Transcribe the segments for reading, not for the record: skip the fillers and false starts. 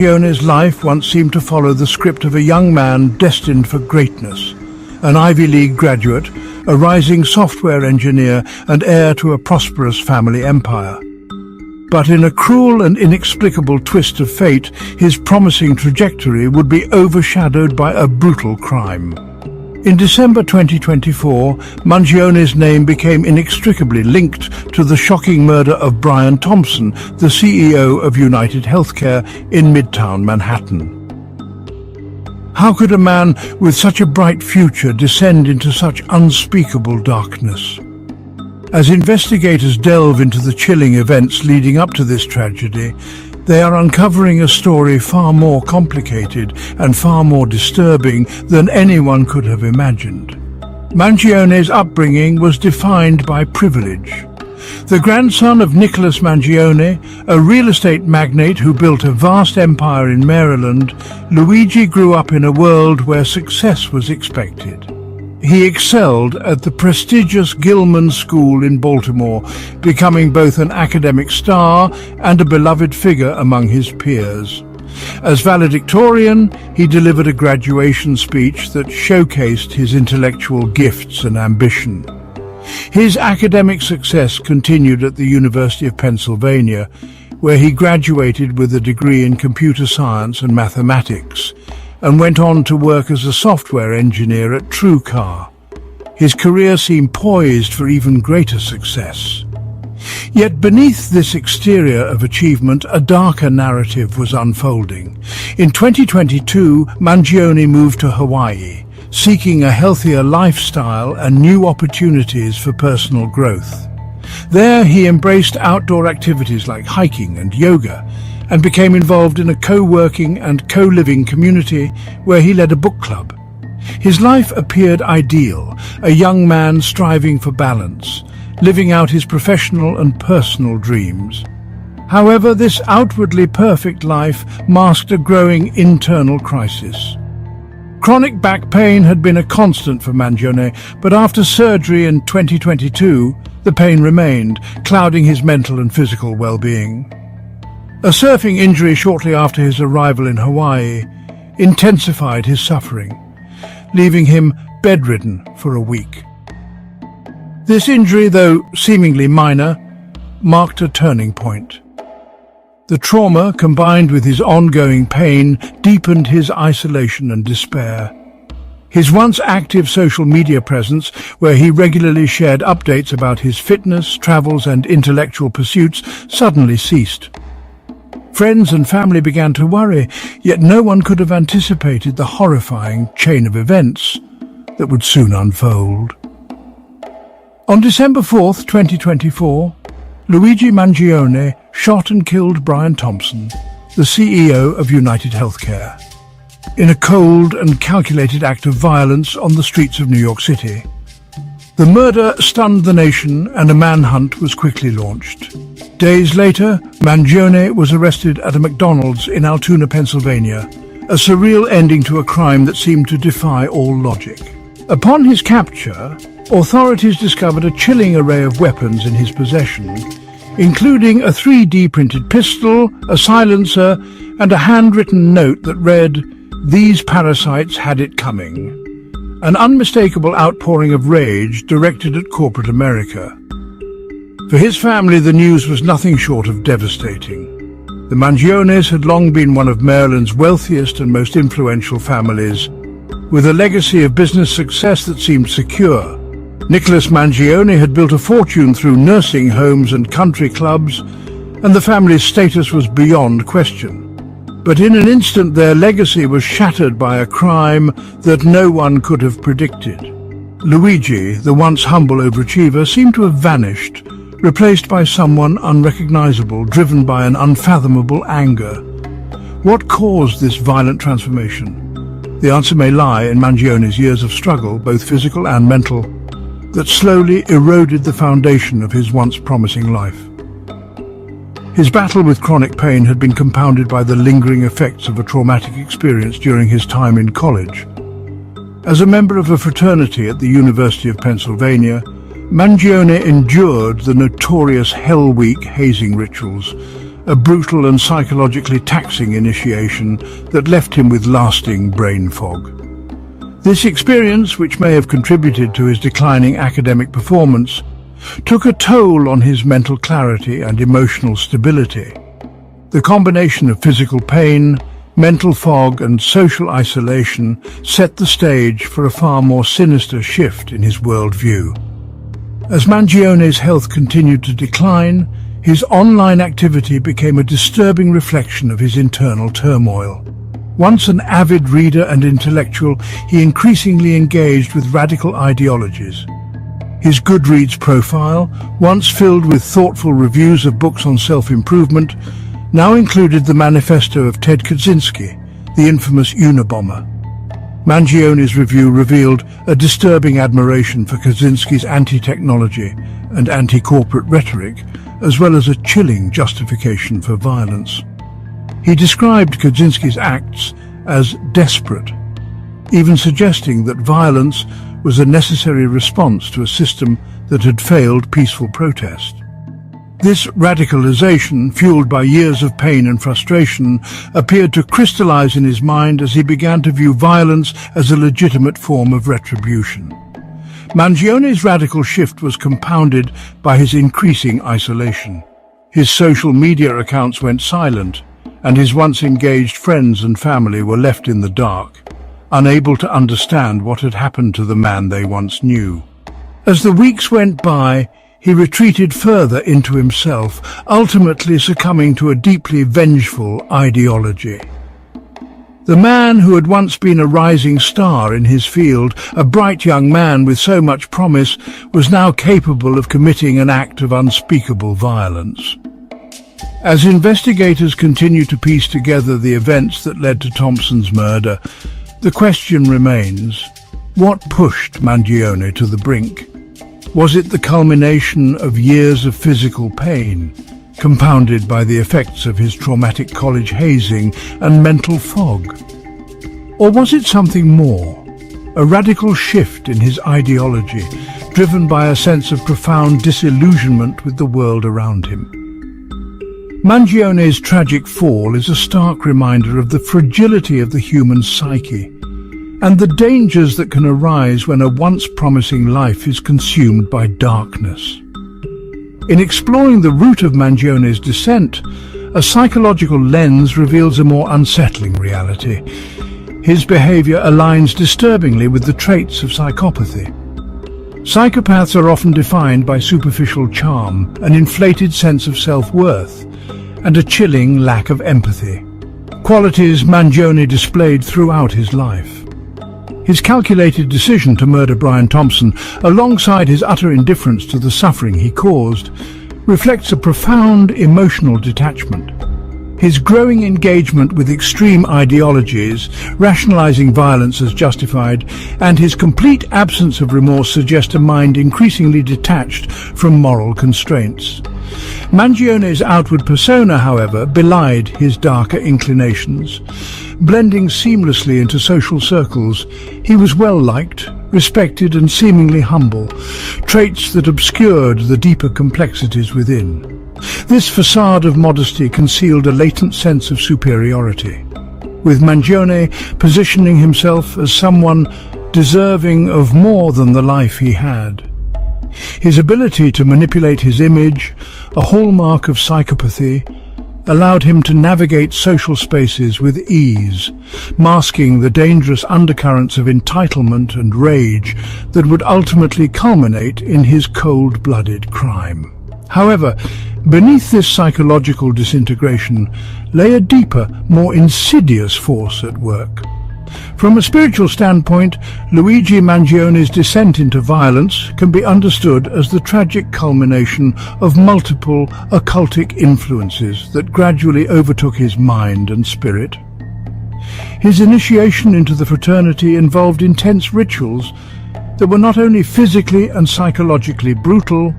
Mangione's life once seemed to follow the script of a young man destined for greatness, an Ivy League graduate, a rising software engineer and heir to a prosperous family empire. But in a cruel and inexplicable twist of fate, his promising trajectory would be overshadowed by a brutal crime. In December 2024, Mangione's name became inextricably linked to the shocking murder of Brian Thompson, the CEO of United Healthcare in Midtown Manhattan. How could a man with such a bright future descend into such unspeakable darkness? As investigators delve into the chilling events leading up to this tragedy, they are uncovering a story far more complicated and far more disturbing than anyone could have imagined. Mangione's upbringing was defined by privilege. The grandson of Nicholas Mangione, a real estate magnate who built a vast empire in Maryland, Luigi grew up in a world where success was expected. He excelled at the prestigious Gilman School in Baltimore, becoming both an academic star and a beloved figure among his peers. As valedictorian, he delivered a graduation speech that showcased his intellectual gifts and ambition. His academic success continued at the University of Pennsylvania, where he graduated with a degree in computer science and mathematics, and went on to work as a software engineer at TrueCar. His career seemed poised for even greater success. Yet beneath this exterior of achievement, a darker narrative was unfolding. In 2022, Mangione moved to Hawaii, seeking a healthier lifestyle and new opportunities for personal growth. There, he embraced outdoor activities like hiking and yoga, and became involved in a co-working and co-living community where he led a book club. His life appeared ideal, a young man striving for balance, living out his professional and personal dreams. However, this outwardly perfect life masked a growing internal crisis. Chronic back pain had been a constant for Mangione, but after surgery in 2022, the pain remained, clouding his mental and physical well-being. A surfing injury shortly after his arrival in Hawaii intensified his suffering, leaving him bedridden for a week. This injury, though seemingly minor, marked a turning point. The trauma, combined with his ongoing pain, deepened his isolation and despair. His once active social media presence, where he regularly shared updates about his fitness, travels and intellectual pursuits, suddenly ceased. Friends and family began to worry, yet no one could have anticipated the horrifying chain of events that would soon unfold. On December 4th, 2024, Luigi Mangione shot and killed Brian Thompson, the CEO of United Healthcare, in a cold and calculated act of violence on the streets of New York City. The murder stunned the nation and a manhunt was quickly launched. Days later, Mangione was arrested at a McDonald's in Altoona, Pennsylvania, a surreal ending to a crime that seemed to defy all logic. Upon his capture, authorities discovered a chilling array of weapons in his possession, including a 3D printed pistol, a silencer, and a handwritten note that read, "These parasites had it coming." An unmistakable outpouring of rage directed at corporate America. For his family, the news was nothing short of devastating. The Mangiones had long been one of Maryland's wealthiest and most influential families, with a legacy of business success that seemed secure. Nicholas Mangione had built a fortune through nursing homes and country clubs, and the family's status was beyond question. But in an instant their legacy was shattered by a crime that no one could have predicted. Luigi, the once humble overachiever, seemed to have vanished, replaced by someone unrecognizable, driven by an unfathomable anger. What caused this violent transformation? The answer may lie in Mangione's years of struggle, both physical and mental, that slowly eroded the foundation of his once promising life. His battle with chronic pain had been compounded by the lingering effects of a traumatic experience during his time in college. As a member of a fraternity at the University of Pennsylvania, Mangione endured the notorious Hell Week hazing rituals, a brutal and psychologically taxing initiation that left him with lasting brain fog. This experience, which may have contributed to his declining academic performance, took a toll on his mental clarity and emotional stability. The combination of physical pain, mental fog and social isolation set the stage for a far more sinister shift in his worldview. As Mangione's health continued to decline, his online activity became a disturbing reflection of his internal turmoil. Once an avid reader and intellectual, he increasingly engaged with radical ideologies. His Goodreads profile, once filled with thoughtful reviews of books on self-improvement, now included the manifesto of Ted Kaczynski, the infamous Unabomber. Mangione's review revealed a disturbing admiration for Kaczynski's anti-technology and anti-corporate rhetoric, as well as a chilling justification for violence. He described Kaczynski's acts as desperate, even suggesting that violence was a necessary response to a system that had failed peaceful protest. This radicalization, fueled by years of pain and frustration, appeared to crystallize in his mind as he began to view violence as a legitimate form of retribution. Mangione's radical shift was compounded by his increasing isolation. His social media accounts went silent, and his once engaged friends and family were left in the dark, unable to understand what had happened to the man they once knew. As the weeks went by, he retreated further into himself, ultimately succumbing to a deeply vengeful ideology. The man who had once been a rising star in his field, a bright young man with so much promise, was now capable of committing an act of unspeakable violence. As investigators continue to piece together the events that led to Thompson's murder, the question remains, what pushed Mangione to the brink? Was it the culmination of years of physical pain, compounded by the effects of his traumatic college hazing and mental fog? Or was it something more, a radical shift in his ideology, driven by a sense of profound disillusionment with the world around him? Mangione's tragic fall is a stark reminder of the fragility of the human psyche and the dangers that can arise when a once promising life is consumed by darkness. In exploring the root of Mangione's descent, a psychological lens reveals a more unsettling reality. His behavior aligns disturbingly with the traits of psychopathy. Psychopaths are often defined by superficial charm, an inflated sense of self-worth, and a chilling lack of empathy, qualities Mangione displayed throughout his life. His calculated decision to murder Brian Thompson, alongside his utter indifference to the suffering he caused, reflects a profound emotional detachment. His growing engagement with extreme ideologies, rationalizing violence as justified, and his complete absence of remorse suggest a mind increasingly detached from moral constraints. Mangione's outward persona, however, belied his darker inclinations. Blending seamlessly into social circles, he was well-liked, respected and seemingly humble, traits that obscured the deeper complexities within. This facade of modesty concealed a latent sense of superiority, with Mangione positioning himself as someone deserving of more than the life he had. His ability to manipulate his image, a hallmark of psychopathy, allowed him to navigate social spaces with ease, masking the dangerous undercurrents of entitlement and rage that would ultimately culminate in his cold-blooded crime. However, beneath this psychological disintegration lay a deeper, more insidious force at work. From a spiritual standpoint, Luigi Mangione's descent into violence can be understood as the tragic culmination of multiple occultic influences that gradually overtook his mind and spirit. His initiation into the fraternity involved intense rituals that were not only physically and psychologically brutal,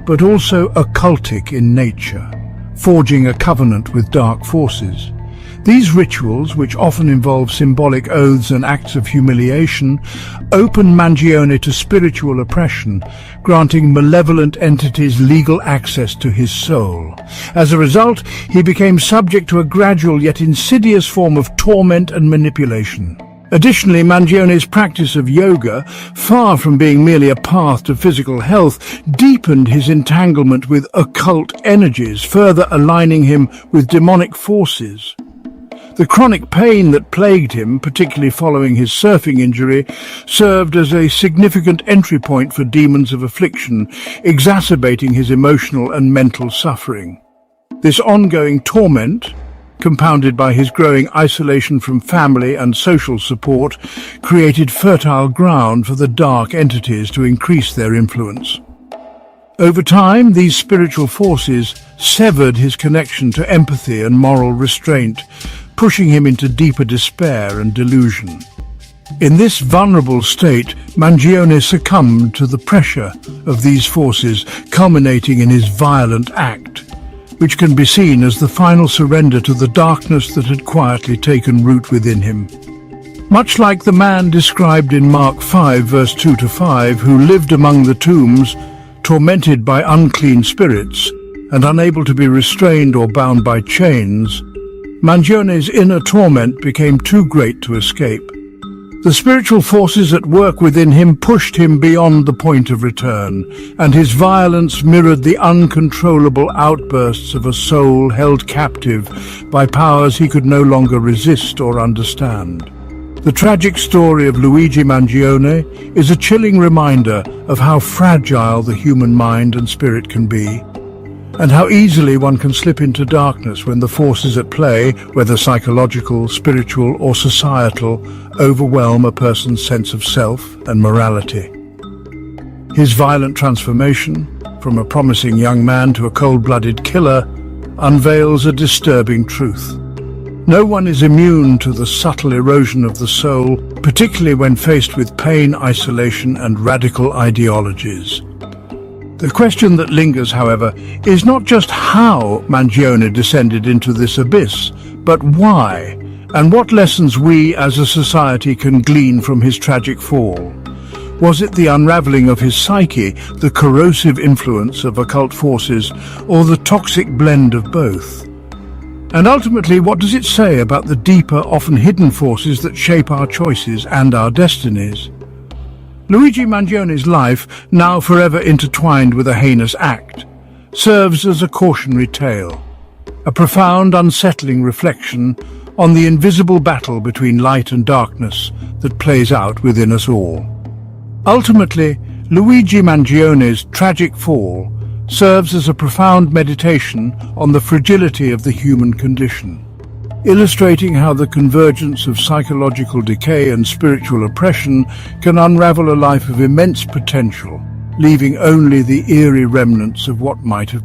but also occultic in nature, forging a covenant with dark forces. These rituals, which often involve symbolic oaths and acts of humiliation, open Mangione to spiritual oppression, granting malevolent entities legal access to his soul. As a result, he became subject to a gradual yet insidious form of torment and manipulation. Additionally, Mangione's practice of yoga, far from being merely a path to physical health, deepened his entanglement with occult energies, further aligning him with demonic forces. The chronic pain that plagued him, particularly following his surfing injury, served as a significant entry point for demons of affliction, exacerbating his emotional and mental suffering. This ongoing torment, compounded by his growing isolation from family and social support, created fertile ground for the dark entities to increase their influence. Over time, these spiritual forces severed his connection to empathy and moral restraint, pushing him into deeper despair and delusion. In this vulnerable state, Mangione succumbed to the pressure of these forces, culminating in his violent act, which can be seen as the final surrender to the darkness that had quietly taken root within him. Much like the man described in Mark 5, verse 2-5, who lived among the tombs, tormented by unclean spirits, and unable to be restrained or bound by chains, Mangione's inner torment became too great to escape. The spiritual forces at work within him pushed him beyond the point of return, and his violence mirrored the uncontrollable outbursts of a soul held captive by powers he could no longer resist or understand. The tragic story of Luigi Mangione is a chilling reminder of how fragile the human mind and spirit can be, and how easily one can slip into darkness when the forces at play, whether psychological, spiritual, or societal, overwhelm a person's sense of self and morality. His violent transformation, from a promising young man to a cold-blooded killer, unveils a disturbing truth. No one is immune to the subtle erosion of the soul, particularly when faced with pain, isolation, and radical ideologies. The question that lingers, however, is not just how Mangione descended into this abyss, but why, and what lessons we as a society can glean from his tragic fall. Was it the unraveling of his psyche, the corrosive influence of occult forces, or the toxic blend of both? And ultimately, what does it say about the deeper, often hidden forces that shape our choices and our destinies? Luigi Mangione's life, now forever intertwined with a heinous act, serves as a cautionary tale, a profound, unsettling reflection on the invisible battle between light and darkness that plays out within us all. Ultimately, Luigi Mangione's tragic fall serves as a profound meditation on the fragility of the human condition, illustrating how the convergence of psychological decay and spiritual oppression can unravel a life of immense potential, leaving only the eerie remnants of what might have been.